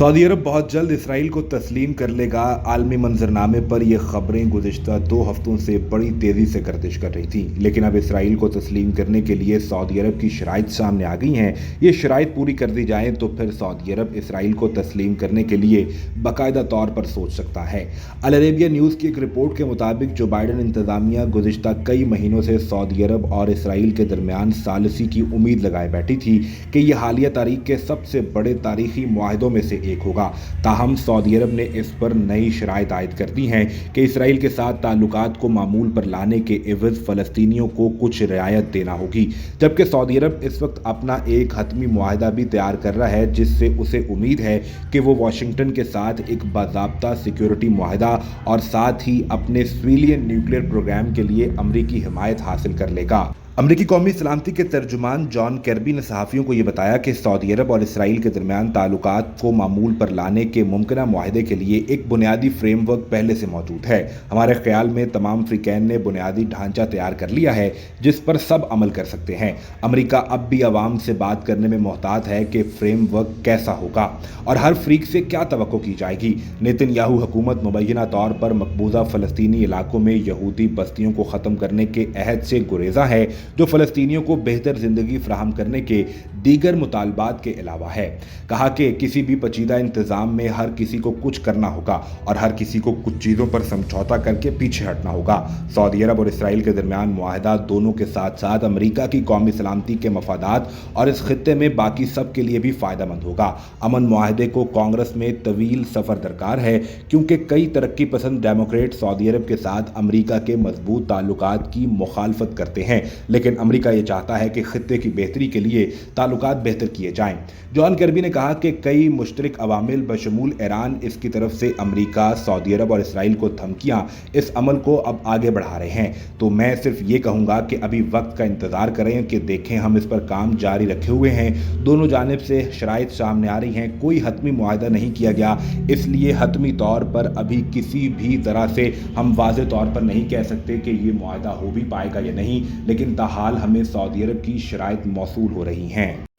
Saudi अरब बहुत जल्द Israel को तस्लीम कर लेगा। आलमी मंजरनामे पर ये खबरें गुज़िश्ता 2 हफ्तों से बड़ी तेज़ी से गर्दिश कर रही थीं, लेकिन अब इसराइल को तस्लीम करने के लिए सऊदी अरब की शराइत सामने आ गई हैं। ये शराइत पूरी कर दी जाएं तो फिर सऊदी अरब इसराइल को तस्लीम करने के लिए बाकायदा तौर पर सोच सकता है। अल अरेबिया न्यूज़ की एक रिपोर्ट के मुताबिक जो बाइडन इंतज़ामिया गुज़िश्ता कई महीनों से सऊदी अरब और इसराइल के दरमियान सालिसी की उम्मीद लगाए बैठी थी कि यह हालिया तारीख के सबसे बड़े तारीखी मुआहदों में से एक होगा। ताहम सऊदी अरब ने इस पर नई शराइत आयद कर दी हैं कि इसराइल के साथ ताल्लुकात को मामूल पर लाने के एवज फ़लस्तीनियों को कुछ रियायत देना होगी, जबकि सऊदी अरब इस वक्त अपना एक हतमी मुआहदा भी तैयार कर रहा है, जिससे उसे उम्मीद है कि वो वाशिंगटन के साथ एक बाज़ाब्ता सिक्योरिटी मुआहदा और साथ ही अपने सिविलियन न्यूक्लियर प्रोग्राम के लिए अमरीकी हिमायत हासिल कर लेगा। अमरीकी कौमी सलामती के तर्जुमान जॉन कर्बी ने सहाफ़ियों को यह बताया कि सऊदी अरब और इसराइल के दरमियान ताल्लुकात को मामूल पर लाने के मुमकिना मुआहदे के लिए एक बुनियादी फ्रेमवर्क पहले से मौजूद है। हमारे ख्याल में तमाम फ़रीक़ैन ने बुनियादी ढांचा तैयार कर लिया है जिस पर सब अमल कर सकते हैं। अमरीका अब भी अवाम से बात करने में मोहतात है कि फ्रेमवर्क कैसा होगा और हर फ़रीक से क्या तवक्को की जाएगी। नेतन्याहू हुकूमत मुबैना तौर पर मकबूजा फ़लस्तीनी इलाकों में यहूदी बस्तियों को ख़त्म करने के अहद से गुरेज़ा है, जो फ़लस्तीनियों को बेहतर ज़िंदगी फराहम करने के दीगर मुतालबात के अलावा है। कहा कि किसी भी पेचीदा इंतज़ाम में हर किसी को कुछ करना होगा और हर किसी को कुछ चीज़ों पर समझौता करके पीछे हटना होगा। सऊदी अरब और इसराइल के दरमियान मुआहदा दोनों के साथ साथ अमरीका की कौमी सलामती के मफादात और इस खित्ते में बाकी सब के लिए भी फ़ायदेमंद होगा। अमन मुआहदे को कांग्रेस में तवील सफ़र दरकार है, क्योंकि कई तरक्की पसंद डेमोक्रेट सऊदी अरब के साथ अमरीका के मजबूत ताल्लुकात की मुखालफत करते हैं, लेकिन अमरीका ये चाहता है कि खित्ते की बेहतरी के लिए ताल्लुकात बेहतर किए जाएं। जॉन कर्बी ने कहा कि कई मुश्तरक अवामिल बशमूल ईरान इसकी तरफ से अमरीका, सऊदी अरब और इसराइल को धमकियां इस अमल को अब आगे बढ़ा रहे हैं। तो मैं सिर्फ ये कहूँगा कि अभी वक्त का इंतज़ार करें कि देखें, हम इस पर काम जारी रखे हुए हैं। दोनों जानिब से शराइत सामने आ रही हैं, कोई हतमी मुआहदा नहीं किया गया, इसलिए हतमी तौर पर अभी किसी भी तरह से हम वाज़ेह तौर पर नहीं कह सकते कि ये मुआहदा हो भी पाएगा या नहीं, लेकिन ताहाल हमें सऊदी अरब की शराइत मौसूल हो रही हैं।